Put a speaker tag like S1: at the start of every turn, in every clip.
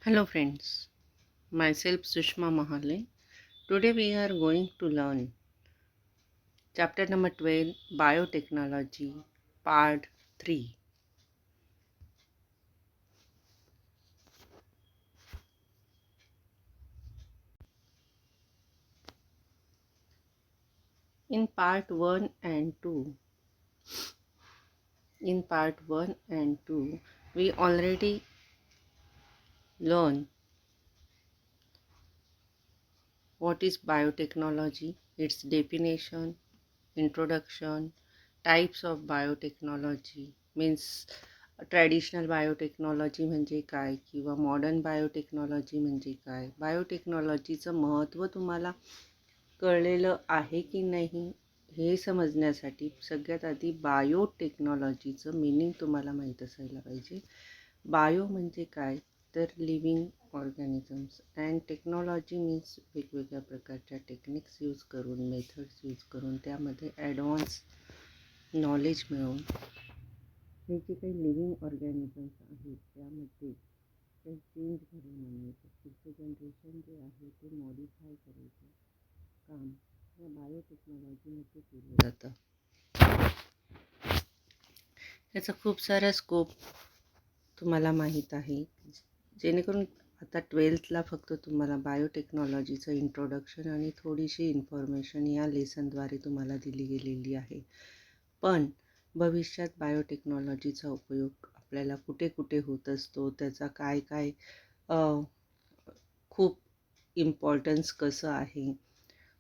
S1: Hello friends, myself Sushma Mahale. Today we are going to learn chapter number 12 Biotechnology part 3. In part 1 and 2, in part 1 and 2 we already learn what is biotechnology, its definition, introduction, types of biotechnology means traditional biotechnology म्हणजे काय किंवा modern biotechnology म्हणजे काय, बायोटेक्नॉलॉजीचं महत्त्व तुम्हाला कळलेलं आहे की नाही हे समजण्यासाठी सगळ्यात आधी बायोटेक्नॉलॉजीचं मीनिंग तुम्हाला माहीत असायला पाहिजे. बायो म्हणजे काय तर living organisms and technology means वेगवेगळ्या प्रकारच्या टेक्निक्स यूज करून मेथड्स यूज करून त्यामध्ये ॲडव्हान्स नॉलेज मिळवून हे जे काही लिव्हिंग ऑर्गॅनिझम्स आहेत त्यामध्ये काही चेंज घडवून आणायचं, पुढचं जनरेशन जे आहे ते मॉडिफाय करायचं काम या बायोटेक्नॉलॉजीमध्ये केलं जातं. याचा खूप सारा स्कोप तुम्हाला माहीत आहे, जेणेकरून आता 12थला फक्त तुम्हाला बायोटेक्नॉलॉजीचं इंट्रोडक्शन आणि थोडीशी इन्फॉर्मेशन या लेसनद्वारे तुम्हाला दिली गेलेली आहे. पण भविष्यात बायोटेक्नॉलॉजीचा उपयोग आपल्याला कुठे कुठे होत असतो, त्याचा काय काय खूप इम्पॉर्टन्स कसं आहे.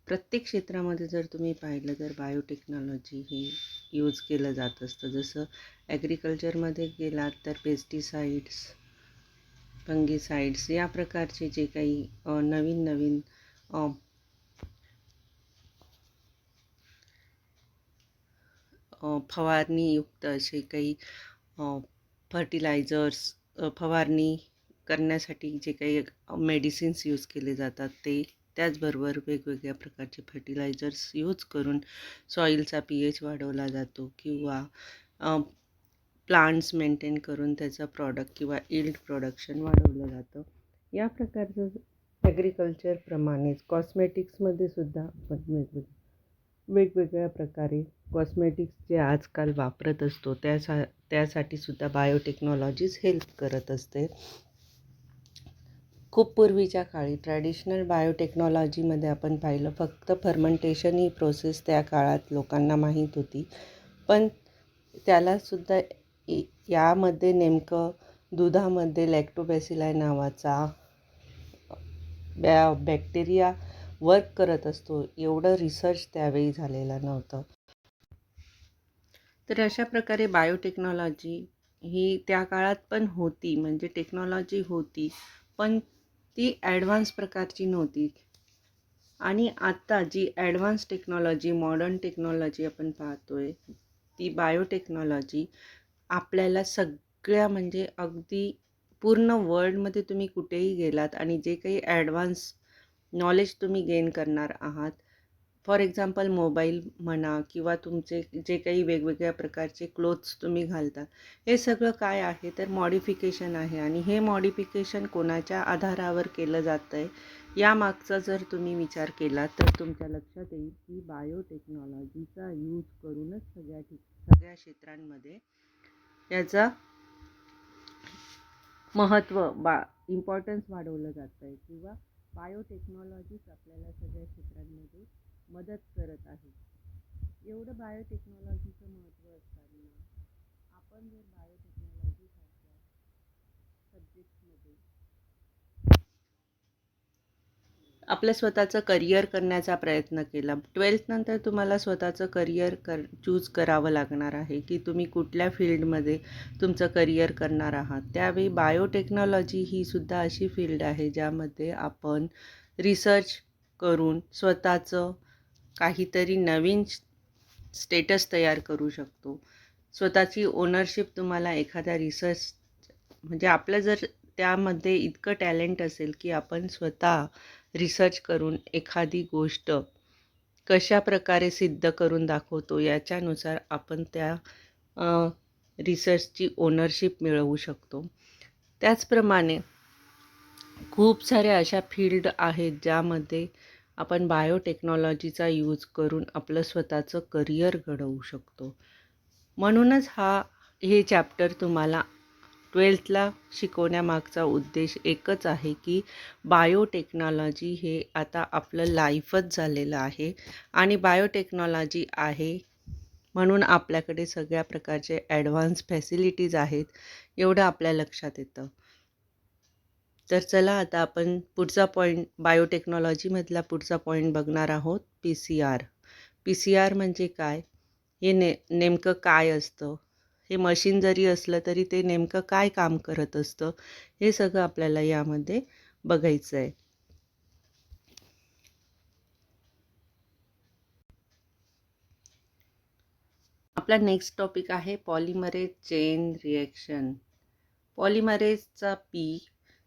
S1: प्रत्येक क्षेत्रामध्ये जर तुम्ही पाहिलं तर बायोटेक्नॉलॉजी हे यूज केलं जात असतं. जसं ॲग्रिकल्चरमध्ये गेलात तर पेस्टिसाइड्स, फंगिसाइड्स या प्रकारचे जे काही नवीन नवीन फवारणीयुक्त असे काही फर्टिलायझर्स फवारणी करण्यासाठी जे काही मेडिसिन्स यूज केले जातात ते, त्याचबरोबर वेगवेगळ्या प्रकारचे फर्टिलायझर्स यूज करून सॉईलचा pH वाढवला जातो किंवा प्लांट्स मेंटेन करून त्याचा प्रॉडक्ट किंवा इल्ड प्रोडक्शन वाढवलं जातं. या प्रकारचं ॲग्रिकल्चरप्रमाणेच कॉस्मेटिक्समध्ये सुद्धा आपण वेगवेगळ्या प्रकारे कॉस्मेटिक्स जे आजकाल वापरत असतो त्यासाठी सुद्धा बायोटेक्नॉलॉजीज हेल्प करत असते. खूप पूर्वीच्या काळी ट्रॅडिशनल बायोटेक्नॉलॉजीमध्ये आपण पाहिलं फक्त फर्मेंटेशन ही प्रोसेस त्या काळात लोकांना माहीत होती. पण त्यालासुद्धा यामध्ये नेमकं दुधामध्ये लॅक्टोबॅसिलाई नावाचा बॅक्टेरिया वर्क करत असतो एवढं रिसर्च त्यावेळी झालेलं नव्हतं. तर अशा प्रकारे बायोटेक्नॉलॉजी ही त्या काळात पण होती, म्हणजे टेक्नॉलॉजी होती, पण ती ॲडव्हान्स प्रकारची नव्हती. आणि आत्ता जी ॲडव्हान्स टेक्नॉलॉजी, मॉडर्न टेक्नॉलॉजी आपण पाहतोय ती बायोटेक्नॉलॉजी आपल्याला सगळ्या म्हणजे अगदी पूर्ण वर्ल्डमध्ये तुम्ही कुठेही गेलात आणि जे काही ॲडव्हान्स नॉलेज तुम्ही गेन करणार आहात, फॉर एक्झाम्पल मोबाईल म्हणा किंवा तुमचे जे काही वेगवेगळ्या प्रकारचे क्लोथ्स तुम्ही घालता, हे सगळं काय आहे तर मॉडिफिकेशन आहे. आणि हे मॉडिफिकेशन कोणाच्या आधारावर केलं जातं आहे यामागचा जर तुम्ही विचार केला तर तुमच्या लक्षात येईल की बायोटेक्नॉलॉजीचा यूज करूनच सगळ्या क्षेत्रांमध्ये याचा महत्त्व इम्पॉर्टन्स वाढवलं जातं आहे किंवा बायोटेक्नॉलॉजीच आपल्याला सगळ्या क्षेत्रांमध्ये मदत करत आहे. एवढं बायोटेक्नॉलॉजीचं महत्त्व असताना आपण जर बायोटेक्नॉलॉजीसारख्या सब्जेक्ट्समध्ये आपलं स्वतःचं करिअर करण्याचा प्रयत्न केला, 12th नंतर तुम्हाला स्वतःचं करिअर चूज करावं लागणार आहे की तुम्ही कुठल्या फील्डमध्ये तुमचं करिअर करणार आहात. त्यावेळी बायोटेक्नॉलॉजी ही सुद्धा अशी फील्ड आहे ज्यामध्ये आपण रिसर्च करून स्वतःचं काहीतरी नवीन स्टेटस तयार करू शकतो. स्वतःची ओनरशिप तुम्हाला एखाद्या रिसर्च म्हणजे आपलं जर त्यामध्ये इतकं टॅलेंट असेल की आपण स्वतः रिसर्च करून एखादी गोष्ट कशा प्रकारे सिद्ध करून दाखवतो याच्यानुसार आपण त्या रिसर्चची ओनरशिप मिळवू शकतो. त्याचप्रमाणे खूप साऱ्या अशा फील्ड आहेत ज्यामध्ये आपण बायोटेक्नॉलॉजीचा यूज करून आपलं स्वतःचं करिअर घडवू शकतो. म्हणूनच हे चॅप्टर तुम्हाला 12थला शिकवण्यामागचा उद्देश एकच आहे की बायोटेक्नॉलॉजी हे आता आपलं लाईफच झालेलं आहे आणि बायोटेक्नॉलॉजी आहे म्हणून आपल्याकडे सगळ्या प्रकारचे ॲडव्हान्स फॅसिलिटीज आहेत, एवढं आपल्या लक्षात येतं. तर चला आता आपण पुढचा पॉईंट बायोटेक्नॉलॉजीमधला पुढचा पॉईंट बघणार आहोत, PCR. PCR म्हणजे काय? हे नेमकं काय असतं? हे मशीन जरी असलं तरी ते नेमकं काय काम करत असतं? हे सगळं आपल्याला यामध्ये बघायचं आहे. आपला नेक्स्ट टॉपिक आहे पॉलिमरेज चेन रिॲक्शन. पॉलिमरेजचा P,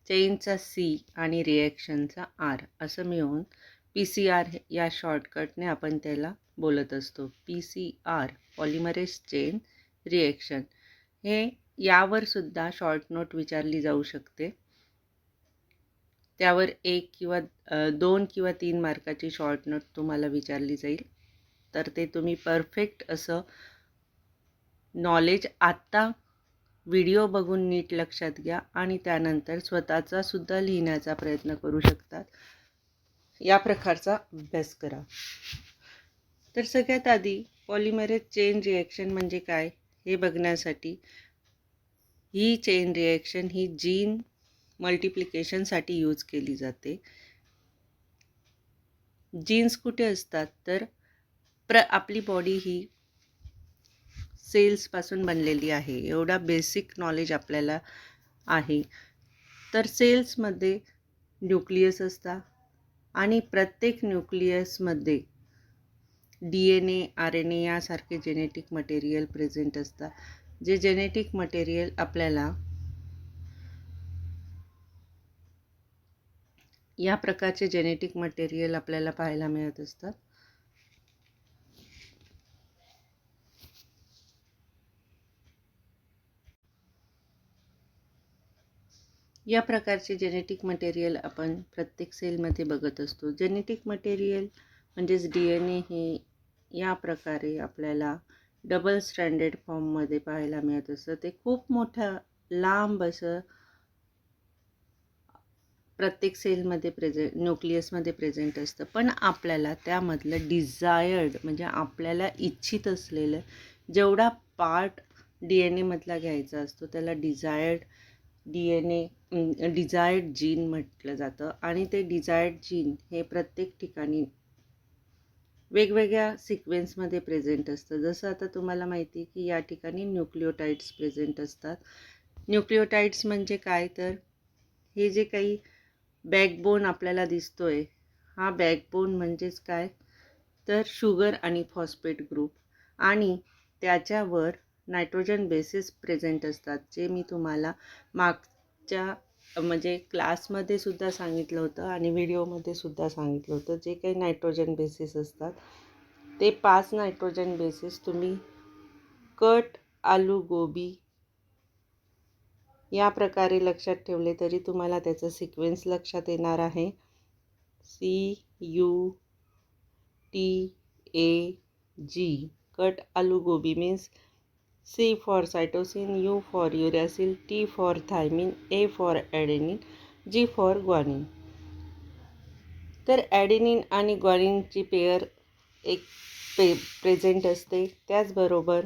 S1: चेनचा C आणि रिॲक्शनचा R असं मिळून PCR या शॉर्टकटने आपण त्याला बोलत असतो. PCR, polymerase chain reaction. हे यावर सुद्धा शॉर्ट नोट विचारली जाऊ शकते. त्यावर 1 किंवा 2 किंवा 3 मार्काची शॉर्ट नोट तुम्हाला विचारली जाईल. तर ते तुम्ही परफेक्ट असं नॉलेज आत्ता व्हिडिओ बघून नीट लक्षात घ्या आणि त्यानंतर स्वतःचा सुद्धा लिहिण्याचा प्रयत्न करू शकतात. या प्रकारचा अभ्यास करा. तर सगळ्यात आधी पॉलिमरेज चेन रिॲक्शन म्हणजे काय हे बघण्यासाठी ही चेन रिॲक्शन ही जीन मल्टिप्लिकेशनसाठी यूज केली जाते. जीन्स कुठे असतात तर आपली बॉडी ही सेल्सपासून बनलेली आहे, एवढा बेसिक नॉलेज आपल्याला आहे. तर सेल्समध्ये न्यूक्लियस असतात आणि प्रत्येक न्यूक्लियसमध्ये DNA, RNA यासारखे जेनेटिक मटेरियल प्रेझेंट असतात. जे जेनेटिक मटेरियल आपल्याला या प्रकारचे जेनेटिक मटेरियल आपल्याला पाहायला मिळत असतात. या प्रकारचे जेनेटिक मटेरियल आपण प्रत्येक सेलमध्ये बघत असतो. जेनेटिक मटेरियल म्हणजेच DNA हे या प्रकारे आपल्याला डबल स्ट्रँडेड फॉर्ममध्ये पाहायला मिळत असतं. ते खूप मोठं लांब असं प्रत्येक सेलमध्ये न्यूक्लियसमध्ये प्रेझेंट असतं. पण आपल्याला त्यामधलं डिझायर्ड म्हणजे आपल्याला इच्छित असलेलं जेवढा पार्ट DNAमधला घ्यायचा असतो त्याला डिझायर्ड जीन म्हटलं जातं. आणि ते डिझायर्ड जीन हे प्रत्येक ठिकाणी वेगवेगळ्या सिक्वेन्समध्ये प्रेझेंट असतं. जसं आता तुम्हाला माहिती आहे की या ठिकाणी न्यूक्लिओटाइड्स प्रेझेंट असतात. न्यूक्लिओटाइड्स म्हणजे काय तर हे जे काही बॅकबोन आपल्याला दिसतोय, हा बॅकबोन म्हणजेच काय तर शुगर आणि फॉस्फेट ग्रुप आणि त्याच्यावर नायट्रोजन बेसिस प्रेझेंट असतात. जे मी तुम्हाला मागच्या म्हणजे क्लासमध्ये सुद्धा सांगितलं होतं आणि व्हिडिओमध्ये सुद्धा सांगितलं होतं. जे काही नायट्रोजन बेसिस असतात ते 5 नायट्रोजन बेसिस तुम्ही कट, आलू, गोबी या प्रकारे लक्षात ठेवले तरी तुम्हाला त्याचं सिक्वेन्स लक्षात येणार आहे. CUTAG, cut aloo gobi means C for cytosine, U for uracil, T for thymine, A for adenine, G for guanine. तर ॲडेनिन आणि ग्वानिनची पेअर एक प्रेझेंट असते. त्याचबरोबर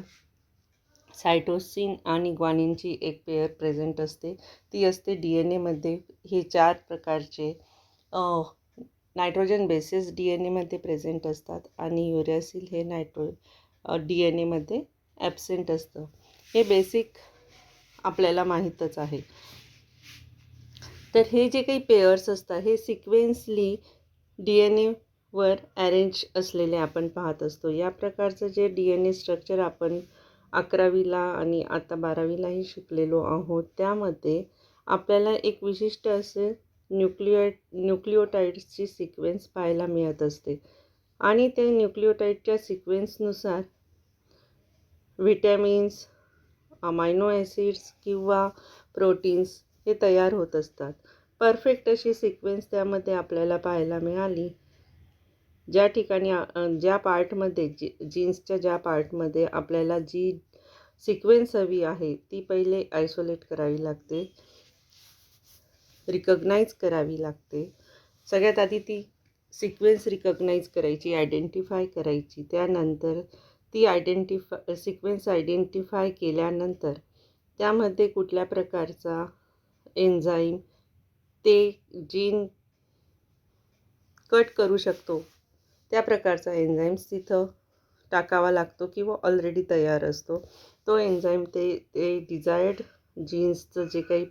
S1: सायटोसिन आणि ग्वानिनची एक पेअर प्रेझेंट असते. ती असते DNAमध्ये. हे 4 प्रकारचे नायट्रोजन बेसिस DNAमध्ये प्रेझेंट असतात आणि युरॅसिल हे DNAमध्ये ॲब्सेंट असतं. हे बेसिक आपल्याला माहीतच आहे. तर हे जे काही पेअर्स असतात हे सिक्वेन्सली DNAवर अरेंज असलेले आपण पाहत असतो. या प्रकारचं जे DNA स्ट्रक्चर आपण 11वीला आणि आता 12वीलाही शिकलेलो आहोत. त्यामध्ये आपल्याला एक विशिष्ट असे न्यूक्लिओटाइड्सची सिक्वेन्स पाहायला मिळत असते आणि त्या न्यूक्लिओटाइडच्या सिक्वेन्सनुसार विटॅमिन्स, अमायनो ॲसिड्स किंवा प्रोटीन्स हे तयार होत असतात. परफेक्ट अशी सिक्वेन्स त्यामध्ये आपल्याला पाहायला मिळाली. ज्या ठिकाणी ज्या पार्टमध्ये जीन्सच्या ज्या पार्टमध्ये आपल्याला जी सिक्वेन्स हवी आहे ती पहिले आयसोलेट करावी लागते, रिकग्नाइज करावी लागते. सगळ्यात आधी ती सिक्वेन्स रिकग्नाइज करायची, आयडेंटिफाय करायची. त्यानंतर ती सिक्वेन्स आयडेंटिफाय केल्यानंतर त्यामध्ये कुठल्या प्रकारचा एन्झाईम ते जीन कट करू शकतो त्या प्रकारचा एन्झाईम्स तिथं टाकावा लागतो किंवा ऑलरेडी तयार असतो. तो एन्झाईम ते डिझायर्ड जीन्सचं जे काही,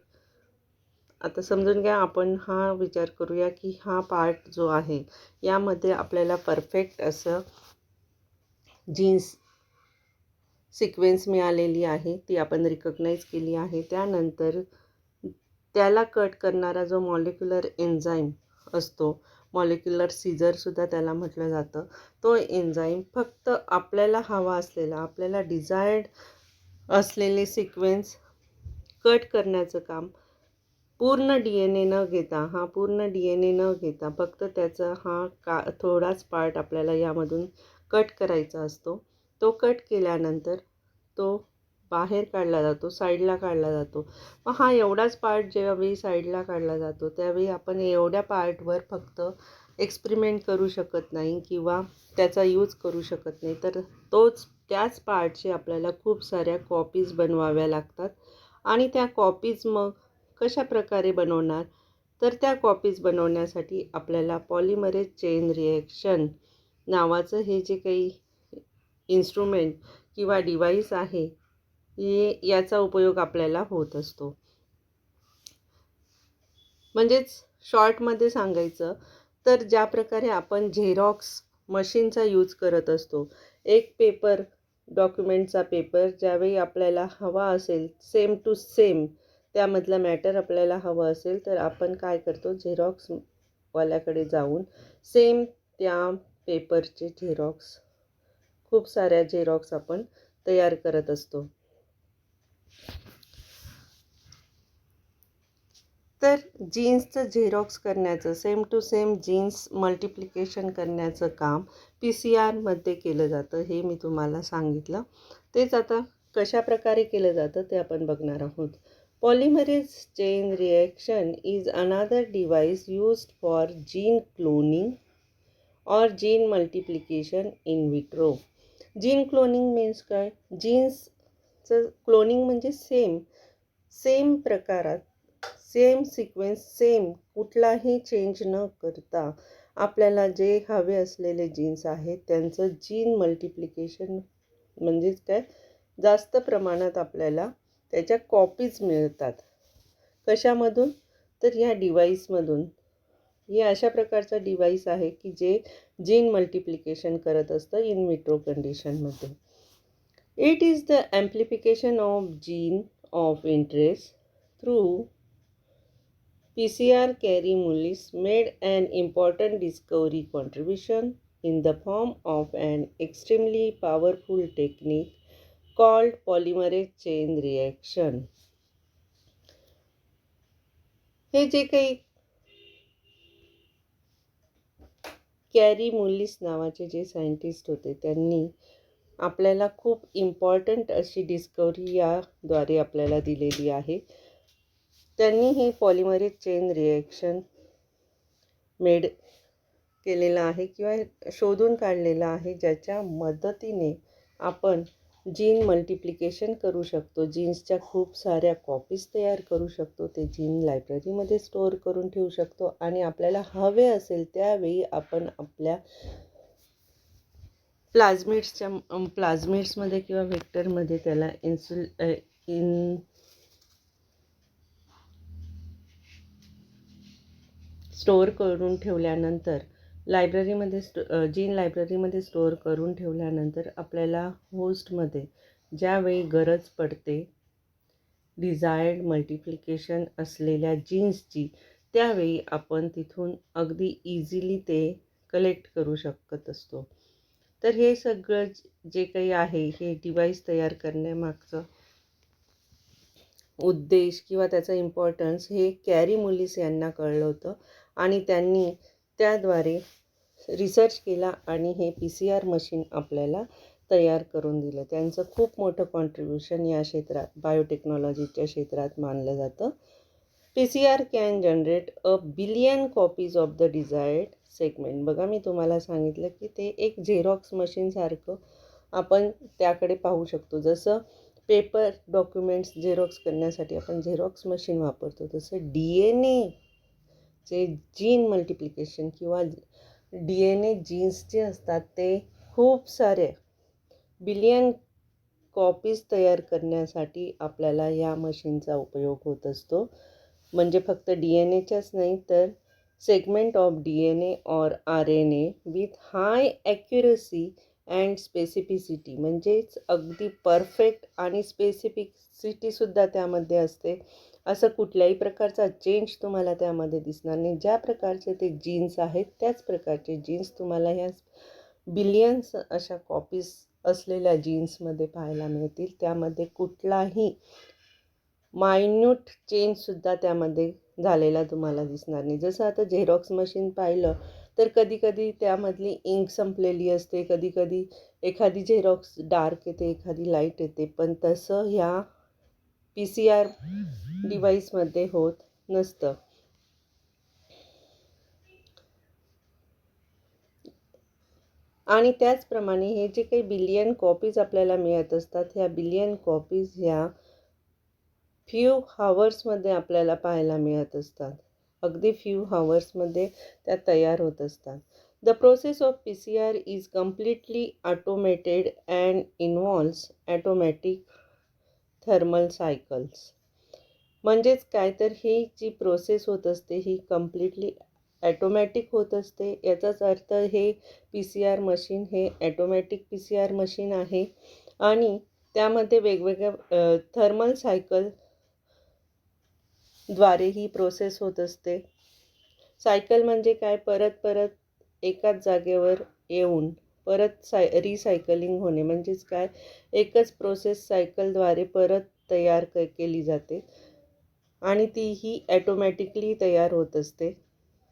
S1: आता समजून घ्या, आपण हा विचार करूया की हा पार्ट जो आहे यामध्ये आपल्याला परफेक्ट असं जीन्स सिक्वेन्स मिळालेली आहे, ती आपण रिकग्नाइज केली आहे. त्यानंतर त्याला कट करणारा जो मॉलिक्युलर एन्झाईम असतो, मॉलिक्युलर सीझरसुद्धा त्याला म्हटलं जातं, तो एन्झाईम फक्त आपल्याला हवा असलेला, आपल्याला डिझायर्ड असलेले सिक्वेन्स कट करण्याचं काम पूर्ण DNA न घेता फक्त त्याचा थोडाच पार्ट आपल्याला यामधून कट करायचा असतो. तो कट केल्यानंतर तो बाहेर काढला जातो, साईडला काढला जातो. मग हा एवढाच पार्ट ज्यावेळी साईडला काढला जातो त्यावेळी आपण एवढ्या पार्टवर फक्त एक्सपेरिमेंट करू शकत नाही किंवा त्याचा यूज करू शकत नाही. तर त्याच पार्टचे आपल्याला खूप साऱ्या कॉपीज बनवाव्या लागतात. आणि त्या कॉपीज मग कशा प्रकारे बनवणार, तर त्या कॉपीज बनवण्यासाठी आपल्याला पॉलिमरेज चेन रिॲक्शन नावाचं हे जे काही इन्स्ट्रुमेंट किंवा डिव्हाइस आहे याचा उपयोग आपल्याला होत असतो. म्हणजेच शॉर्टमध्ये सांगायचं तर ज्या प्रकारे आपण झेरॉक्स मशीनचा यूज करत असतो, एक पेपर, डॉक्युमेंटचा पेपर ज्यावेळी आपल्याला हवा असेल सेम टू सेम त्यामधलं मॅटर आपल्याला हवं असेल तर आपण काय करतो, झेरॉक्सवाल्याकडे जाऊन सेम त्या पेपरचे खूप साऱ्या झेरॉक्स आपण तयार करत असतो. तर जीन्सचं झेरॉक्स करण्याचं, same to same genes multiplication करण्याचं काम PCR केलं जातं, हे मी तुम्हाला सांगितलं. तेच आता कशा प्रकारे केलं जातं ते आपण बघणार आहोत. Polymerase chain reaction is another device used for gene cloning और gene multiplication in vitro. Gene cloning means काय, जीन्सचं क्लोनिंग म्हणजे सेम प्रकारात सेम सिक्वेन्स, सेम कुठलाही चेंज न करता आपल्याला जे हवे असलेले जीन्स आहेत त्यांचं जीन मल्टिप्लिकेशन म्हणजेच काय, जास्त प्रमाणात आपल्याला त्याच्या कॉपीज मिळतात. कशामधून, तर ह्या डिव्हाइसमधून. हे अशा प्रकारचं डिव्हाइस आहे की जे जीन मल्टिप्लिकेशन करत असतं इन विट्रो कंडिशनमध्ये. It is the amplification of gene of interest through PCR. Carey Mullis made an important discovery contribution in the form of an extremely powerful technique called polymerase chain reaction. हे जे काही carry मुलिस नावाचे जे scientist होते त्यांनी आपल्याला खूप important अशी डिस्कवरी याद्वारे आपल्याला दिलेली आहे. त्यांनी हे पॉलिमरेज चेन रिॲक्शन केलेलं आहे किंवा शोधून काढलेलं आहे, ज्याच्या मदतीने आपण जीन मल्टिप्लिकेशन करू शकतो, जीन्सच्या खूप साऱ्या कॉपीज तयार करू शकतो, ते जीन लायब्ररीमध्ये स्टोअर करून ठेवू शकतो आणि आपल्याला हवे असेल त्यावेळी आपण आपल्या प्लाझमिड्समध्ये किंवा व्हेक्टरमध्ये त्याला स्टोअर करून ठेवल्यानंतर जीन लायब्ररीमध्ये स्टोअर करून ठेवल्यानंतर आपल्याला होस्टमध्ये ज्यावेळी गरज पडते डिझायर्ड मल्टिप्लिकेशन असलेल्या जीन्सची, त्यावेळी आपण तिथून अगदी इझिली ते कलेक्ट करू शकत असतो. तर हे सगळं जे काही आहे हे डिव्हाइस तयार करण्यामागचं उद्देश किंवा त्याचा इम्पॉर्टन्स हे कॅरी मुलिस यांना कळलं होतं आणि त्यांनी त्याद्वारे रिसर्च केला आणि हे PCR मशीन आपल्याला तयार करून दिलं. त्यांचं खूप मोठं कॉन्ट्रिब्युशन या क्षेत्रात बायोटेक्नॉलॉजीच्या क्षेत्रात मानलं जातं. PCR can generate 1 billion copies of the desired segment. बघा मी तुम्हाला सांगितलं की ते एक झेरॉक्स मशीनसारखं आपण त्याकडे पाहू शकतो. जसं पेपर डॉक्युमेंट्स झेरॉक्स करण्यासाठी आपण झेरॉक्स मशीन वापरतो, तसं DNA चे जीन मल्टिप्लिकेशन किंवा DNA जीन्स जे असतात ते खूप सारे बिलियन कॉपीज तयार करण्यासाठी आपल्याला या मशीनचा उपयोग होत असतो. म्हणजे फक्त DNAच्याच नाही तर सेगमेंट ऑफ DNA और RNA with high accuracy and specificity, म्हणजेच अगदी परफेक्ट आणि स्पेसिफिसिटीसुद्धा त्यामध्ये असते. असं कुठल्याही प्रकारचा चेंज तुम्हाला त्यामध्ये दिसणार नाही. ज्या प्रकारचे ते जीन्स आहेत त्याच प्रकारचे जीन्स तुम्हाला ह्या बिलियन्स अशा कॉपीज असलेल्या जीन्समध्ये पाहायला मिळतील. त्यामध्ये कुठलाही मायन्यूट चेंजसुद्धा त्यामध्ये झालेला तुम्हाला दिसणार नाही. जसं आता झेरॉक्स मशीन पाहिलं तर कधीकधी त्यामधली इंक संपलेली असते, कधीकधी एखादी झेरॉक्स डार्क येते, एखादी लाईट येते, पण तसं ह्या PCR डिव्हाइसमध्ये होत नसतं. आणि त्याचप्रमाणे हे जे काही बिलियन कॉपीज आपल्याला मिळत असतात, ह्या बिलियन कॉपीज ह्या फ्यू हावर्समध्ये आपल्याला पाहायला मिळत असतात. अगदी फ्यू हावर्समध्ये त्या तयार होत असतात. The process of PCR is completely automated and involves automatic thermal cycles. म्हणजेच काय तर ही जी प्रोसेस होत असते ही कम्प्लिटली ॲटोमॅटिक होत असते. याचाच अर्थ हे PCR मशीन हे ॲटोमॅटिक PCR मशीन आहे आणि त्यामध्ये वेगवेगळ्या थर्मल सायकलद्वारे ही प्रोसेस होत असते. सायकल म्हणजे काय, परत परत एकाच जागेवर येऊन परत रिसायकलिंग होणे, म्हणजेच काय, एकच प्रोसेस सायकलद्वारे परत तयार केली जाते आणि तीही ॲटोमॅटिकली तयार होत असते.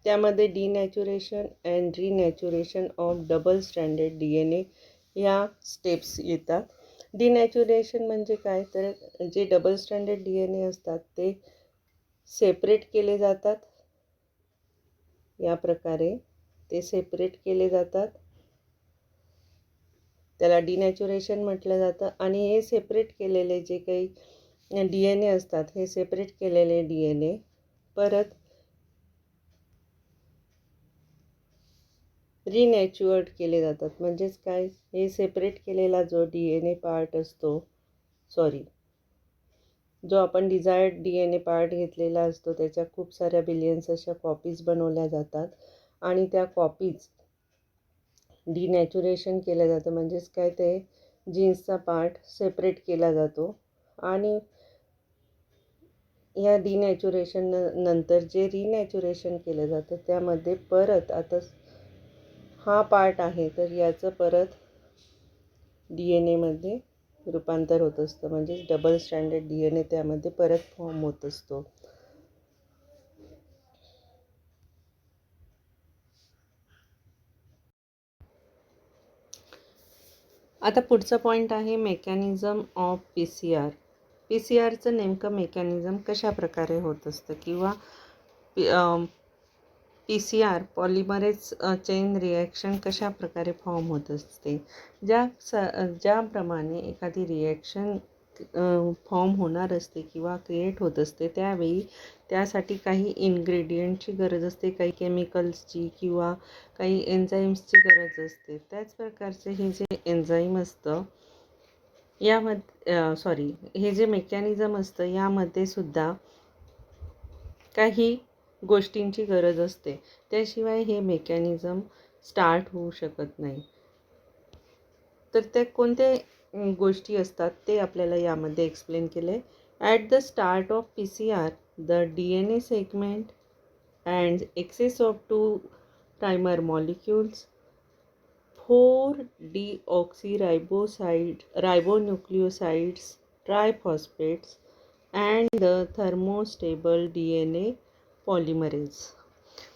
S1: त्यामध्ये denaturation and renaturation of double stranded DNA ह्या स्टेप्स येतात. डिनॅच्युरेशन म्हणजे काय तर जे डबल स्ट्रँडेड DNA असतात ते सेपरेट केले जातात. या प्रकारे ते सेपरेट केले जातात, त्याला डिनॅच्युरेशन म्हटलं जातं. आणि हे सेपरेट केलेले जे काही DNA असतात, हे सेपरेट केलेले DNA परत रिनॅच्युअर्ड केले जातात. म्हणजेच काय, हे सेपरेट केलेला जो DNA पार्ट असतो, जो आपण डिझायर्ड DNA पार्ट घेतलेला असतो, त्याच्या खूप साऱ्या बिलियन्स अशा कॉपीज बनवल्या जातात आणि त्या कॉपीज डिनॅच्युरेशन केलं जातं. म्हणजेच काय, ते जीन्सचा पार्ट सेपरेट केला जातो आणि या डिनॅच्युरेशन नंतर जे रिनॅच्युरेशन केलं जातं त्यामध्ये परत आता हा पार्ट आहे तर याचं परत DNAमध्ये रूपांतर होत असतं. म्हणजेच डबल स्ट्रँडेड DNA त्यामध्ये परत फॉर्म होत असतो. आता पुढचा पॉईंट आहे मेकॅनिझम ऑफ PCR. PCRचं नेमकं मेकॅनिझम कशा प्रकारे होत असतं किंवा PCR पॉलिमरेज चेन रिॲक्शन कशा प्रकारे फॉर्म होत असते. ज्याप्रमाणे एखादी रिॲक्शन फॉर्म होणार असते किंवा क्रिएट होत असते त्यावेळी त्यासाठी काही इन्ग्रेडियंटची गरज असते, काही केमिकल्सची किंवा काही एन्झाईम्सची गरज असते. त्याच प्रकारचे हे जे एन्झाईम असतं हे जे मेकॅनिझम असतं यामध्ये सुद्धा काही गोष्टींची गरज असते, त्याशिवाय हे मेकॅनिझम स्टार्ट होऊ शकत नाही. तर त्या कोणत्या गोष्टी असतात ते आपल्याला यामध्ये एक्सप्लेन केले. At the start of PCR the DNA segment and excess of 2 primer molecules 4 deoxyribonucleosides, triphosphates and the thermostable DNA polymerase.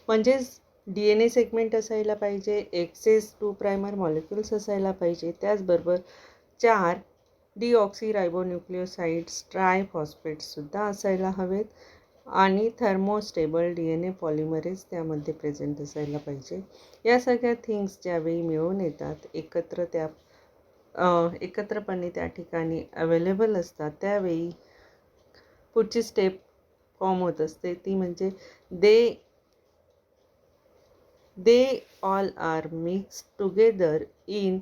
S1: म्हणजेच DNA सेगमेंट असायला पाहिजे, एक्सेस 2 प्रायमर मॉलिक्युल्स असायला पाहिजे, त्याचबरोबर 4 डिऑक्सिरायबोन्यूक्लिओसाइड्स ट्रायफॉस्फेट्ससुद्धा असायला हवेत आणि थर्मोस्टेबल DNA पॉलिमरेज त्यामध्ये प्रेझेंट असायला पाहिजे. या सगळ्या थिंग्स ज्यावेळी मिळून येतात एकत्रपणे त्या ठिकाणी अवेलेबल असतात, त्यावेळी पुढची स्टेप फॉर्म होत असते, ती म्हणजे they all are mix together in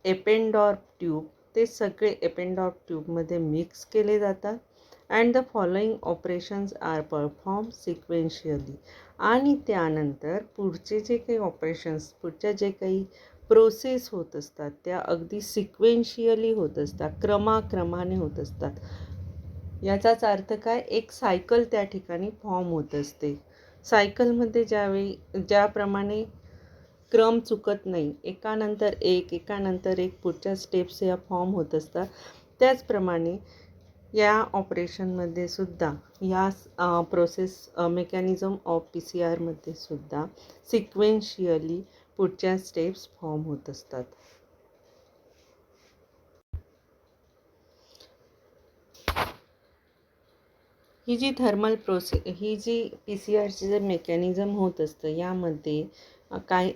S1: Eppendorf tube. ते सगळे एपेंडॉर्फ ट्यूबमध्ये मिक्स केले जातात. And the following operations are perform sequentially. आणि त्यानंतर पुढचे जे काही ऑपरेशन्स, पुढच्या जे काही प्रोसेस होत असतात त्या अगदी सिक्वेन्शियली होत असतात, क्रमाक्रमाने होत असतात. याचाच अर्थ काय, एक सायकल त्या ठिकाणी फॉर्म होत असते. सायकलमध्ये ज्याप्रमाणे क्रम चुकत नाही, एकानंतर एक पुढच्या स्टेप्स या फॉर्म होत असतात, त्याचप्रमाणे या ऑपरेशनमध्ये सुद्धा या प्रोसेस मेकॅनिझम ऑफ PCR मध्ये सुद्धा सिक्वेन्शियली पुढच्या स्टेप्स फॉर्म होत असतात. ही जी थर्मल प्रोसेस, ही जी PCRची जे मेकॅनिझम होत असतं, यामध्ये काय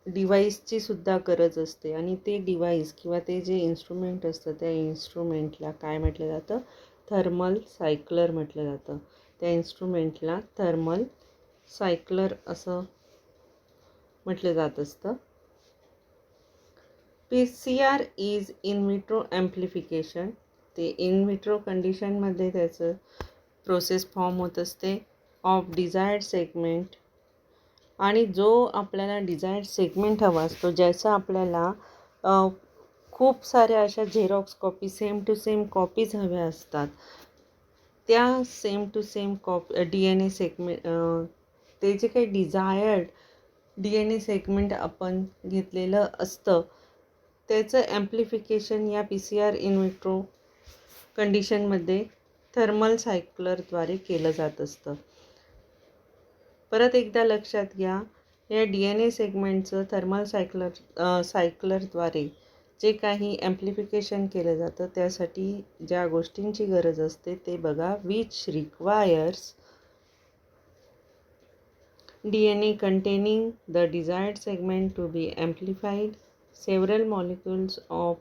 S1: डिव्हाइसची सुद्धा गरज असते आणि ते डिव्हाइस किंवा ते जे इन्स्ट्रुमेंट असतं त्या इन्स्ट्रुमेंटला काय म्हटलं जातं, थर्मल सायक्लर म्हटलं जातं. त्या इन्स्ट्रुमेंटला थर्मल सायक्लर असं म्हटलं जात असतं. PCR is in vitro amplification. ते इन विट्रो कंडिशनमध्ये त्याचं प्रोसेस फॉर्म होत असते ऑफ डिझायर्ड सेगमेंट. आणि जो आपल्याला डिझायर्ड सेगमेंट हवा असतो, ज्याचा आपल्याला खूप साऱ्या अशा xerox copy, same to same copies हव्या असतात, त्या same to same DNA segment, ते जे काही डिझायर्ड DNA सेगमेंट आपण घेतलेलं असतं त्याचं ॲम्प्लिफिकेशन या PCR इन विट्रो कंडिशनमध्ये थर्मल सायक्लरद्वारे केलं जात असतं. परत एकदा लक्षात घ्या, या DNA सेगमेंटचं थर्मल सायक्लरद्वारे जे काही ॲम्प्लिफिकेशन केलं जातं त्यासाठी ज्या गोष्टींची गरज असते ते बघा. Which requires DNA containing the desired segment to be amplified, several molecules of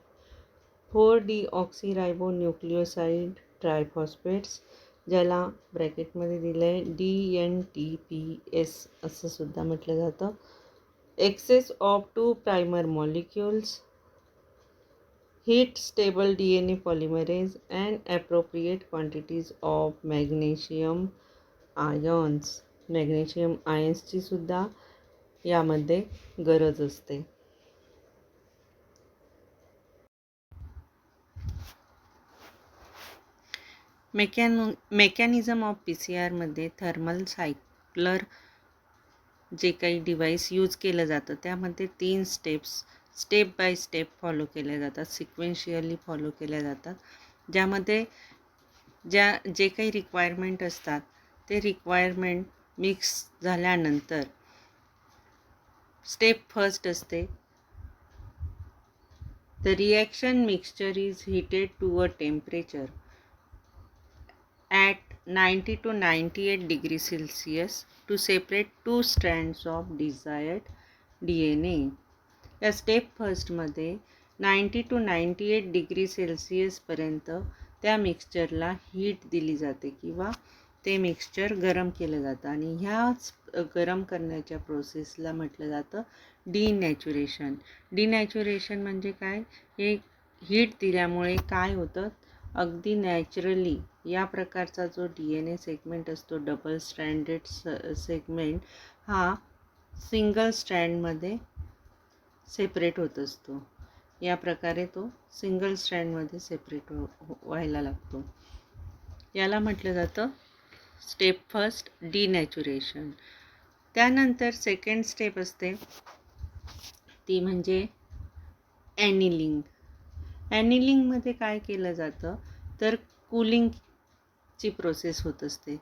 S1: 4-deoxyribonucleoside triphosphates, ज्याला ब्रॅकेटमध्ये दिलं आहे DNTPS असं सुद्धा म्हटलं जातं, excess of 2 primer molecules, heat stable DNA polymerase and appropriate quantities of magnesium ions. Magnesium आयन्सची सुद्धा यामध्ये गरज असते. मेकॅनिझम ऑफ PCRमध्ये थर्मल सायक्लर जे काही डिव्हाइस यूज केलं जातं त्यामध्ये 3 steps step by step follow केल्या जातात, सिक्वेन्शियली फॉलो केल्या जातात, ज्यामध्ये जे काही रिक्वायरमेंट असतात ते रिक्वायरमेंट मिक्स झाल्यानंतर स्टेप फर्स्ट असते, the reaction mixture is heated to a temperature at 90 to 98 degree Celsius to separate 2 strands of desired DNA. या स्टेप फर्स्टमध्ये 90 to 98 degree Celsiusपर्यंत त्या मिक्सचरला हीट दिली जाते किंवा ते मिक्सचर गरम केलं जातं आणि ह्याच गरम करण्याच्या प्रोसेसला म्हटलं जातं डिनॅच्युरेशन. डिनॅच्युरेशन म्हणजे काय, हे हीट दिल्यामुळे काय होतं, अगदी नॅचरली या प्रकारचा जो DNA सेगमेंट असतो, डबल स्ट्रँडेड सेगमेंट, हा सिंगल स्ट्रँडमध्ये सेपरेट होत असतो. या प्रकारे तो सिंगल स्ट्रँडमध्ये सेपरेट व्हायला लागतो. याला म्हटलं जातं स्टेप फर्स्ट डिनॅच्युरेशन. त्यानंतर सेकंड स्टेप असते ती म्हणजे ॲनिलिंग. ॲनिलिंगमध्ये काय केलं जातं तर कूलिंग ची प्रोसेस होत असते.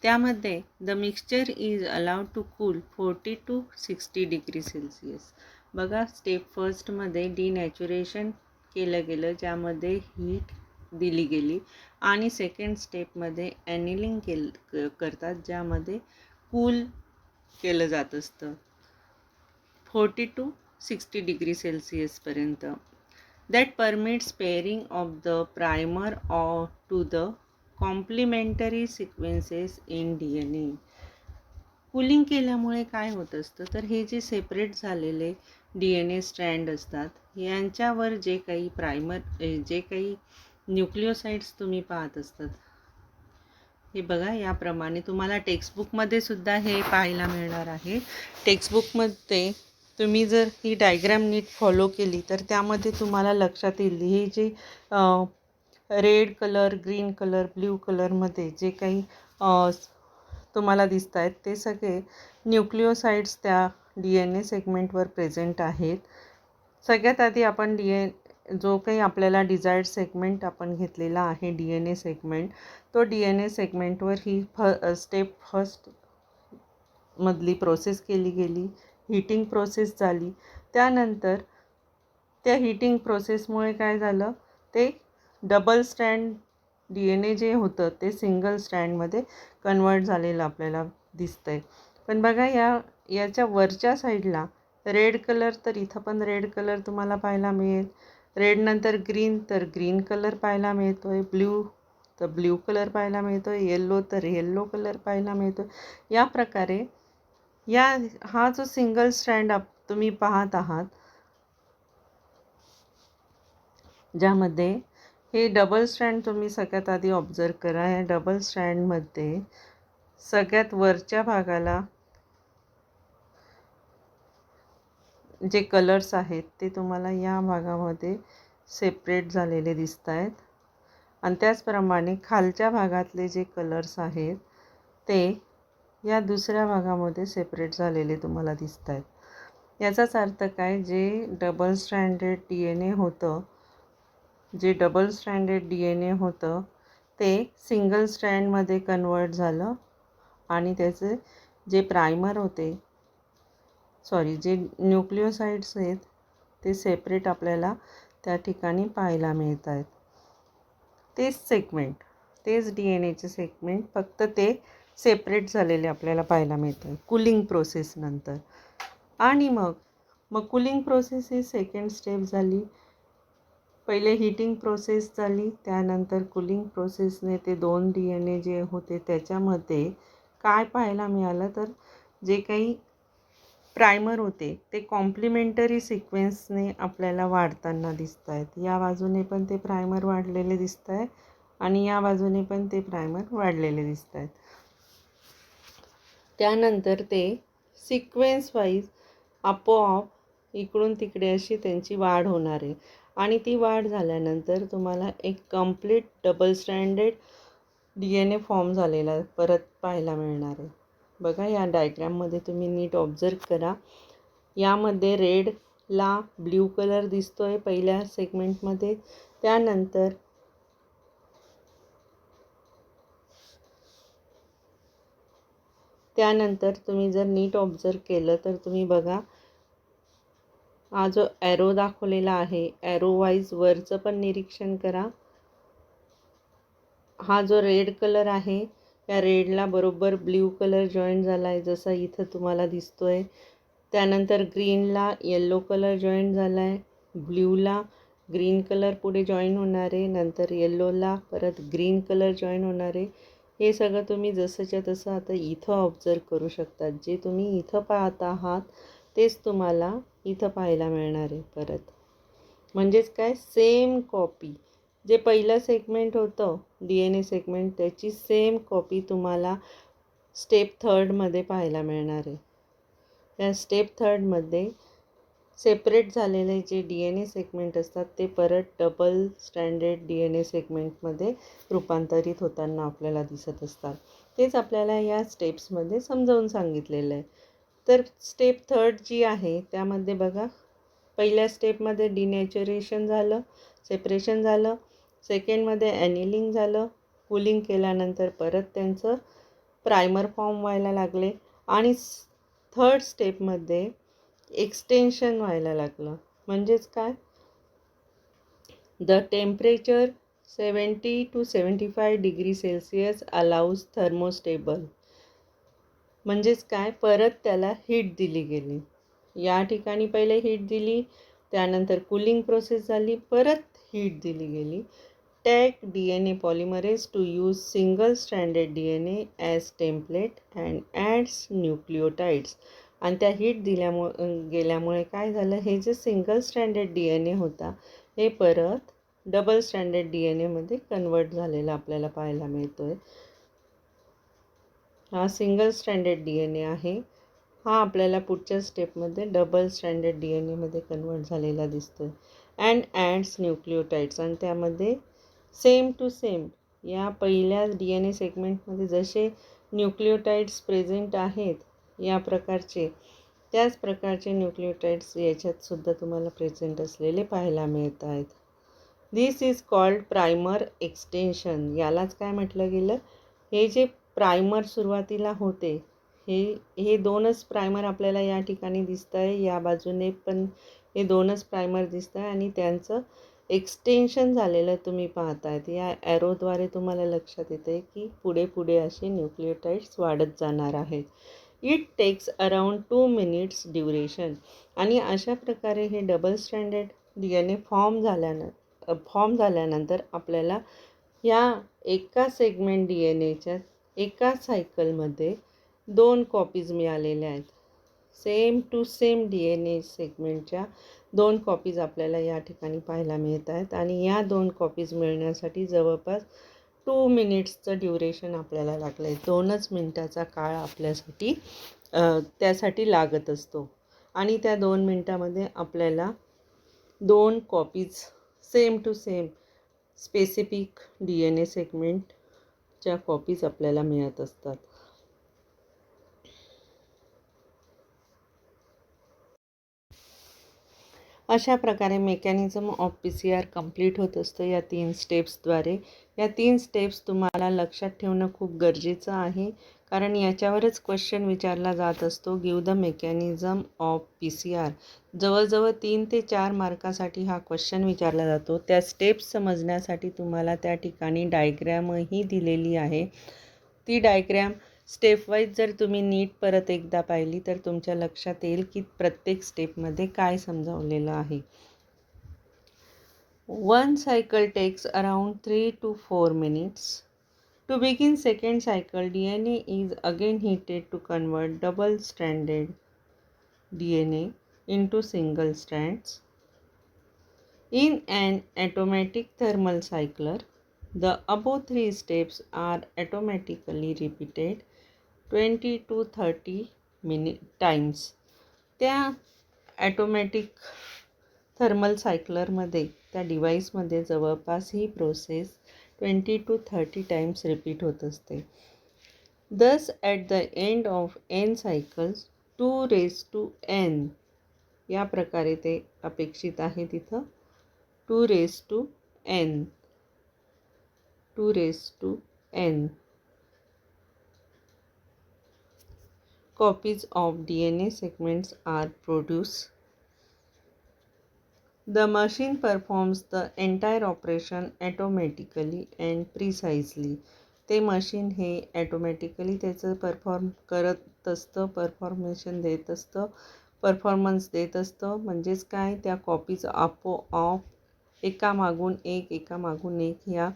S1: त्यामध्ये the mixture is allowed to cool 40 to 60 degree Celsius. बघा, स्टेप फर्स्टमध्ये डिनॅच्युरेशन केलं गेलं, ज्यामध्ये हीट दिली गेली, आणि सेकंड स्टेपमध्ये ॲनिलिंग करतात, ज्यामध्ये कूल केलं जात असतं 40 to 60 डिग्री सेल्सिअसपर्यंत. That permits pairing of the primer or to the complementary sequences in DNA. Cooling केल्यामुळे काय होत असतं, तर हे जे सेपरेट झालेले DNA स्ट्रँड असतात यांच्यावर जे काही जे काही न्यूक्लिओसाइड्स तुम्ही पाहत असतात, हे बघा याप्रमाणे तुम्हाला टेक्स्टबुकमध्ये सुद्धा हे पाहायला मिळणार आहे. टेक्स्टबुकमध्ये तुम्ही जर ही डायग्राम नीट फॉलो केली तर त्यामध्ये तुम्हाला लक्षात येईल, हे जे red colour, green colour, blue कलरमध्ये जे काही तुम्हाला दिसत आहेत ते सगळे न्यूक्लिओसाइड्स त्या DNA सेगमेंटवर प्रेझेंट आहेत. सगळ्यात आधी आपण जो काही आपल्याला डिझायर्ड सेगमेंट आपण घेतलेला आहे DNA सेगमेंट, तो DNA सेगमेंटवर ही स्टेप फर्स्ट मधली प्रोसेस केली गेली, हीटिंग प्रोसेस झाली. त्यानंतर त्या हीटिंग प्रोसेसमुळे काय झालं, ते डबल स्ट्रँड DNA जे होतं ते सिंगल स्ट्रँडमध्ये कन्वर्ट झालेलं आपल्याला दिसतंय. पण बघा, याच्या वरच्या साईडला रेड कलर, तर इथं पण रेड कलर तुम्हाला पाहायला मिळेल. रेड नंतर ग्रीन, तर ग्रीन कलर पाहायला मिळतो आहे. ब्ल्यू तर ब्ल्यू कलर पाहायला मिळतो आहे. येल्लो तर येल्लो कलर पाहायला मिळतो. या प्रकारे हा जो सिंगल स्ट्रँड तुम्ही पाहत आहात, ज्यामध्ये हे डबल स्ट्रँड तुम्ही सगळ्यात आधी ऑब्झर्व करा. या डबल स्ट्रँडमध्ये सगळ्यात वरच्या भागाला जे कलर्स आहेत ते तुम्हाला या भागामध्ये सेपरेट झालेले दिसत आहेत, आणि त्याचप्रमाणे खालच्या भागातले जे कलर्स आहेत ते या दुसऱ्या भागामध्ये सेपरेट झालेले तुम्हाला दिसत आहेत. याचाच अर्थ काय, जे डबल स्ट्रँडेड DNA होतं ते सिंगल स्ट्रँडमध्ये कन्वर्ट झालं, आणि त्याचे जे जे न्यूक्लिओसाइड्स आहेत ते सेपरेट आपल्याला त्या ठिकाणी पाहायला मिळत आहेत. तेच DNAचे सेगमेंट, फक्त ते सेपरेट झालेले आपल्याला पाहायला मिळतं कूलिंग प्रोसेसनंतर. आणि मग कूलिंग प्रोसेस ही सेकंड स्टेप झाली. पहिले हीटिंग प्रोसेस झाली, त्यानंतर कूलिंग प्रोसेसने ते 2 DNA जे होते त्याच्यामध्ये काय पाहायला मिळालं, तर जे काही प्रायमर होते ते कॉम्प्लिमेंटरी सिक्वेन्सने आपल्याला वाढताना दिसत आहेत. या बाजूने पण ते प्रायमर वाढलेले दिसत आहे, आणि या बाजूने पण ते प्रायमर वाढलेले दिसत आहेत. त्यानंतर ते सिक्वेन्स वाईज आपोआप इकडून तिकडे अशी त्यांची वाढ होणार आहे, आणि ती वाढ झाल्यानंतर तुम्हाला एक complete double stranded DNA form झालेला परत पाहायला मिळणार आहे. बघा, या डायग्राममध्ये तुम्ही नीट ऑब्झर्व करा. यामध्ये रेडला ब्ल्यू कलर दिसतो आहे पहिल्या सेगमेंटमध्ये. त्यानंतर तुम्ही जर नीट ऑब्झर्व केलं तर तुम्ही बघा, हा जो ॲरो दाखवलेला आहे, ॲरो वाईज वरचं पण निरीक्षण करा. हा जो रेड कलर आहे, या रेडला बरोबर ब्ल्यू कलर जॉईन झाला आहे, जसा इथं तुम्हाला दिसतो आहे. त्यानंतर ग्रीनला येल्लो कलर जॉईन झाला आहे, ब्ल्यूला ग्रीन कलर पुढे जॉईन होणार आहे, नंतर येल्लोला परत ग्रीन कलर जॉईन होणार आहे. हे सगळं तुम्ही जसंच्या तसं आता इथं ऑब्झर्व करू शकता. जे तुम्ही इथं पाहत आहात तेच तुम्हाला इथं पाहायला मिळणार आहे परत. म्हणजेच काय, सेम कॉपी, जे पहिलं सेगमेंट होतं DNA सेगमेंट, त्याची सेम कॉपी तुम्हाला स्टेप थर्डमध्ये पाहायला मिळणार आहे. या स्टेप थर्डमध्ये सेपरेट झालेले जे DNA सेगमेंट असतात ते परत डबल स्टँडर्ड DNA सेगमेंटमध्ये रूपांतरित होताना आपल्याला दिसत असतात. तेच आपल्याला या स्टेप्समध्ये समजावून सांगितलेलं आहे. तर स्टेप थर्ड जी आहे त्यामध्ये बघा, पहिल्या स्टेपमध्ये डिनॅच्युरेशन झालं, सेपरेशन झालं. सेकंडमध्ये ॲनिलिंग झालं. कूलिंग केल्यानंतर परत त्यांचं प्रायमर फॉर्म व्हायला लागले आणि थर्ड स्टेपमध्ये एक्सटेन्शन व्हायला लागलं. म्हणजेच काय, the temperature 70 to 75 degree Celsius allows thermostable. म्हणजेच काय, परत त्याला हीट दिली गेली. या ठिकाणी पहिले हीट दिली, त्यानंतर कूलिंग प्रोसेस झाली, परत हीट दिली गेली. Take DNA polymerase to use single stranded DNA as template and adds nucleotides. आणि त्या हीट गेल्यामुळे काय झालं, हे जे सिंगल स्ट्रँडेड DNA होता हे परत डबल स्ट्रँडेड DNA मध्ये कन्वर्ट झालेला आपल्याला पाहायला मिळतोय. हा सिंगल स्ट्रँडेड DNA आहे, हा आपल्याला पुढच्या स्टेपमध्ये डबल स्ट्रँडेड DNA मध्ये कन्वर्ट झालेला दिसतोय. अँड ॲड्स न्यूक्लिओटाइड्स, आणि त्यामध्ये सेम टू सेम या पहिल्या DNA सेगमेंटमध्ये जसे न्यूक्लिओटाइड्स प्रेझेंट आहेत या प्रकारचे, त्याच प्रकारचे न्यूक्लिओटाइड्स याच्यात सुद्धा तुम्हाला प्रेझेंट असलेले पाहायला मिळत आहेत. दिस इज कॉल्ड प्रायमर एक्सटेन्शन. यालाच काय म्हटलं गेलं, हे जे प्रायमर सुरुवातीला होते हे दोनच प्रायमर आपल्याला या ठिकाणी दिसत आहे, या बाजूने पण हे दोनच प्रायमर दिसत आहे आणि त्यांचं एक्सटेन्शन झालेलं तुम्ही पाहतायत. या ॲरोद्वारे तुम्हाला लक्षात येतं आहे की पुढे पुढे असे न्यूक्लिओटाइड्स वाढत जाणार आहेत. It takes around 2 minutes duration. आणि अशा प्रकारे हे डबल स्ट्रँडेड DNA फॉर्म झाल्यानंतर आपल्याला या एका सेगमेंट DNAच्या एका सायकलमध्ये 2 कॉपीज मिळालेल्या आहेत. सेम टू सेम DNA सेगमेंटच्या 2 कॉपीज आपल्याला या ठिकाणी पाहायला मिळत आहेत. आणि या 2 कॉपीज मिळण्यासाठी जवळपास 2 मिनिट्सचं ड्युरेशन आपल्याला लागलं आहे. 2च मिनटाचा काळ आपल्यासाठी त्यासाठी लागत असतो. आणि त्या 2 मिनटामध्ये आपल्याला 2 copies same to same specific DNA सेगमेंटच्या कॉपीज आपल्याला मिळत असतात. अशा प्रकारे मेकॅनिझम ऑफ PCR कंप्लीट होत असतं या 3 स्टेप्सद्वारे. या 3 स्टेप्स तुम्हाला लक्षात ठेवणं खूप गरजेचं आहे, कारण याच्यावरच क्वेश्चन विचारला जात असतो. Give the mechanism of PCR. जवळजवळ 3 ते 4 मार्कासाठी हा क्वेश्चन विचारला जातो. त्या स्टेप्स समजण्यासाठी तुम्हाला त्या ठिकाणी डायग्रॅमही दिलेली आहे. ती डायग्रॅम स्टेप वाईज जर तुम्ही नीट परत एकदा पाहिली तर तुमच्या लक्षात येईल की प्रत्येक स्टेपमध्ये काय समजावलेलं आहे. 1 cycle takes around 3 to 4 minutes. To begin second cycle, DNA is again heated to convert double-stranded DNA into single strands. In an automatic thermal cycler, the above 3 steps are automatically repeated 20 to 30 times. त्या automatic thermal सायकलरमध्ये, त्या डिव्हाइसमध्ये जवळपास ही process 20 to 30 times repeat होत असते. Thus at the end of n cycles 2 raised to n या प्रकारे ते अपेक्षित आहे तिथं. 2 raised to n, 2 raised to n copies of DNA segments are produced. The machine performs the entire operation automatically and precisely. ते machine हे automatically त्याचं करत असतं, परफॉर्मन्स देत असतं. म्हणजेच काय, त्या कॉपीज आपोआप एकामागून एक ह्या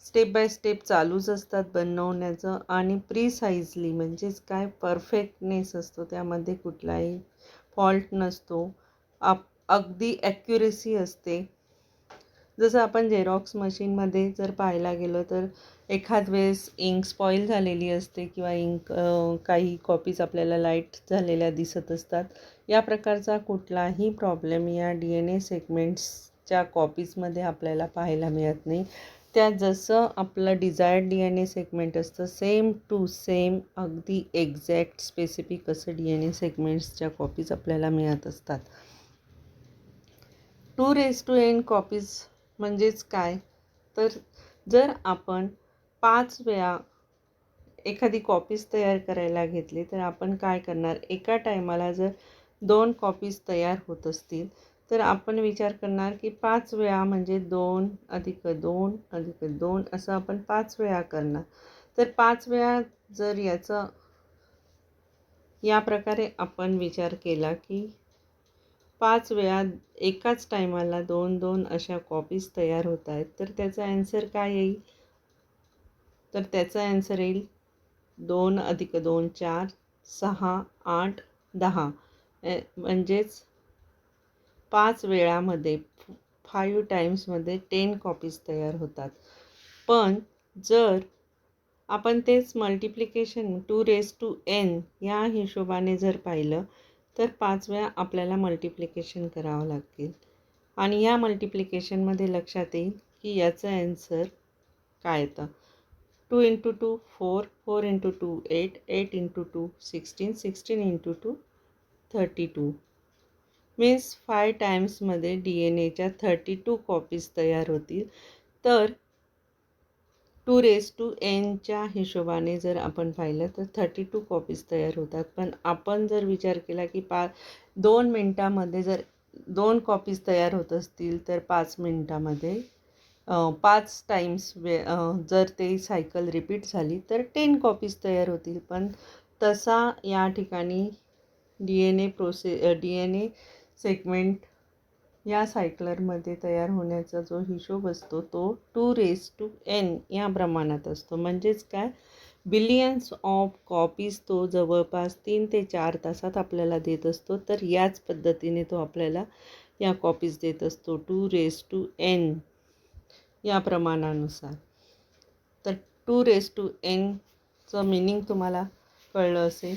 S1: स्टेप बाय स्टेप चालूच असतात बनवण्याचं. आणि प्रिसाइजली म्हणजेच काय, परफेक्टनेस असतो, त्यामध्ये कुठलाही फॉल्ट नसतो, अगदी ॲक्युरेसी असते. जसं आपण झेरॉक्स मशीनमध्ये जर पाहायला गेलो तर एखाद वेळेस इंक स्पॉईल झालेली असते किंवा काही कॉपीज आपल्याला लाईट झालेल्या दिसत असतात. या प्रकारचा कुठलाही प्रॉब्लेम या DNA सेगमेंट्सच्या कॉपीजमध्ये आपल्याला पाहायला मिळत नाही. त्या जसं आपलं डिझायर्ड DNA सेगमेंट असतं, सेम टू सेम अगदी एक्झॅक्ट स्पेसिफिक असं DNA सेगमेंट्सच्या कॉपीज आपल्याला मिळत असतात. 2 raised to n कॉपीज म्हणजेच काय, तर जर आपण
S2: 5 वेळा एखादी कॉपीज तयार करायला घेतली तर आपण काय करणार, एका टायमाला जर 2 कॉपीज तयार होत असतील तर आपण विचार करणार की 5 वेळा म्हणजे 2 अधिक 2 अधिक 2 असं आपण 5 वेळा करणार. तर 5 वेळा जर या प्रकारे आपण विचार केला की 5 वेळा एकाच टायमाला 2-2 अशा कॉपीज तयार होत आहेत, तर त्याचा ॲन्सर काय येईल? तर त्याचा ॲन्सर येईल 2 अधिक 2 4, 6, 8, 10 म्हणजेच 5 वेळामध्ये 5 टाईम्समध्ये 10 कॉपीज तयार होतात. पण जर आपण तेच मल्टिप्लिकेशन 2n या हिशोबाने जर पाहिलं तर 5 वेळा आपल्याला मल्टिप्लिकेशन करावं लागेल आणि या मल्टिप्लिकेशनमध्ये लक्षात येईल की याचं ॲन्सर काय येतं. 2 × 2 4, 4 × 2 8, 8 × 2 16, 16 × 2 32 मीन्स 5 टाईम्समध्ये DNA च्या 32 कॉपीज तयार होतील. तर 2n च्या हिशोबाने जर आपण पाहिलं तर 32 कॉपीज तयार होतात. पण आपण जर विचार केला की 2 मिनटामध्ये जर 2 कॉपीज तयार होत असतील तर 5 मिनटामध्ये 5 टाईम्स जर ते सायकल रिपीट झाली तर 10 कॉपीज तयार होतील. पण तसा या ठिकाणी DNA सेगमेंट या सायकलरमध्ये तयार होण्याचा जो हिशोब असतो तो 2n या प्रमाणात असतो. म्हणजेच काय, बिलियन्स ऑफ कॉपीज तो जवळपास 3 ते 4 तासात आपल्याला देत असतो. तर याच पद्धतीने तो आपल्याला या कॉपीज देत असतो 2n या प्रमाणानुसार. तर 2nचं मिनिंग तुम्हाला कळलं असेल.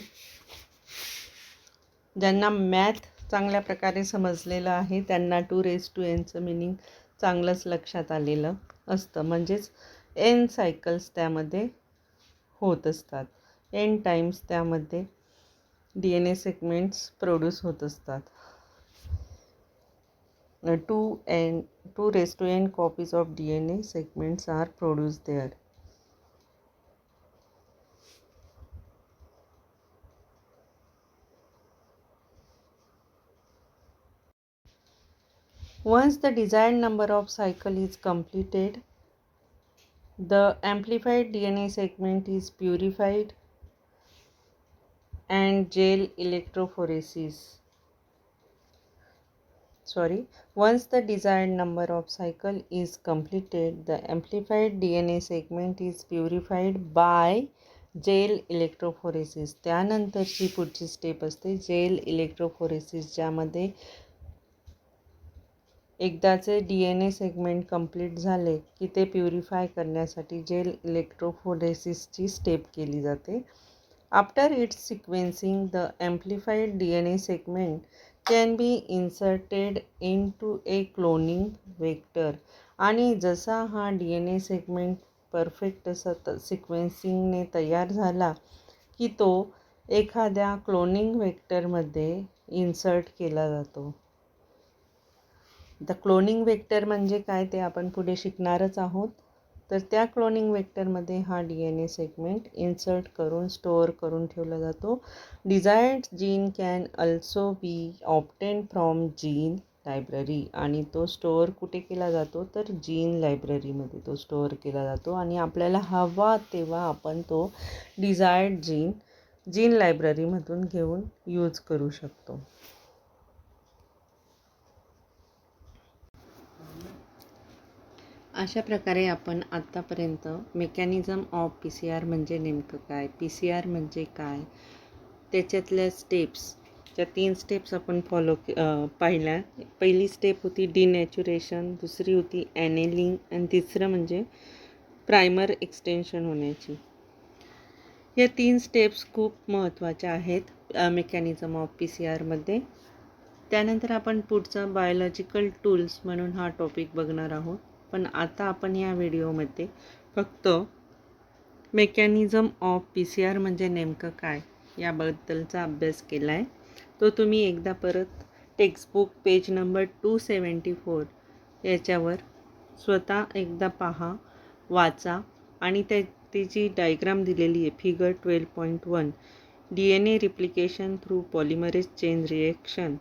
S2: ज्यांना मॅथ चांगल्या प्रकारे समजलेलं आहे त्यांना 2n मिनिंग चांगलंच लक्षात आलेलं असतं. म्हणजेच n सायकल्स त्यामध्ये होत असतात, n टाईम्स त्यामध्ये DNA सेगमेंट्स प्रोड्यूस होत असतात. 2n copies of DNA segments are produced there. Once the desired number of cycle is completed, the amplified DNA segment is purified and gel electrophoresis. Once the desired number of cycle is completed, the amplified DNA segment is purified by gel electrophoresis. त्यानंतरची पुढची step असते gel electrophoresis, ज्यामध्ये एकदाचे DNA segment complete झाले की ते purify करण्यासाठी gel इलेक्ट्रोफोरेसिसची step केली जाते. After its sequencing, the amplified DNA segment can be inserted into a cloning vector. आणि जसा हा DNA सेगमेंट परफेक्ट असा सिक्वेन्सिंगने तयार झाला की तो एखाद्या क्लोनिंग वेक्टरमध्ये इन्सर्ट केला जातो. द क्लोनिंग वेक्टर म्हणजे काय ते आपण पुढे शिकणारच आहोत. तर त्या क्लोनिंग वेक्टरमध्ये हा DNA सेगमेंट इन्सर्ट करून स्टोअर करून ठेवला जातो. Desired gene can also be obtain from gene library. आणि तो स्टोअर कुठे केला जातो तर जीन लायब्ररीमध्ये तो स्टोअर केला जातो. आणि आपल्याला हवा तेव्हा आपण तो डिझायर्ड जीन लायब्ररीमधून घेऊन यूज करू शकतो. अशा प्रकारे आपण आत्तापर्यंत मेकॅनिझम ऑफ PCR म्हणजे नेमकं काय, PCR म्हणजे काय, त्याच्यातल्या स्टेप्स, त्या 3 स्टेप्स आपण पाहिल्या. पहिली स्टेप होती डिनॅच्युरेशन, दुसरी होती ॲनेलिंग आणि तिसरं म्हणजे प्रायमर एक्सटेन्शन होण्याची. या 3 स्टेप्स खूप महत्त्वाच्या आहेत मेकॅनिझम ऑफ PCRमध्ये. त्यानंतर आपण पुढचा बायोलॉजिकल टूल्स म्हणून हा टॉपिक बघणार आहोत. पण आता आपण या व्हिडिओमध्ये फक्त मेकॅनिझम ऑफ PCR म्हणजे नेमकं काय याबद्दलचा अभ्यास केला आहे. तो तुम्ही एकदा परत टेक्स्टबुक पेज नंबर 274 याच्यावर स्वतः एकदा पहा, वाचा आणि त्याची डायग्राम दिलेली आहे figure 12.1 DNA replication through polymerase chain reaction.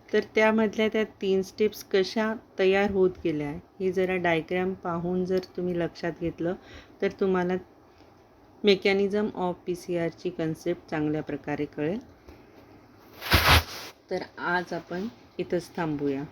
S2: तर त्यामधल्या त्या 3 स्टेप्स कशा तयार होत गेल्या हे जरा डायग्राम पाहून जर तुम्ही लक्षात घेतलं तर तुम्हाला मेकॅनिझम ऑफ PCR ची कन्सेप्ट चांगल्या प्रकारे कळेल. तर आज आपण इथंच थांबूया.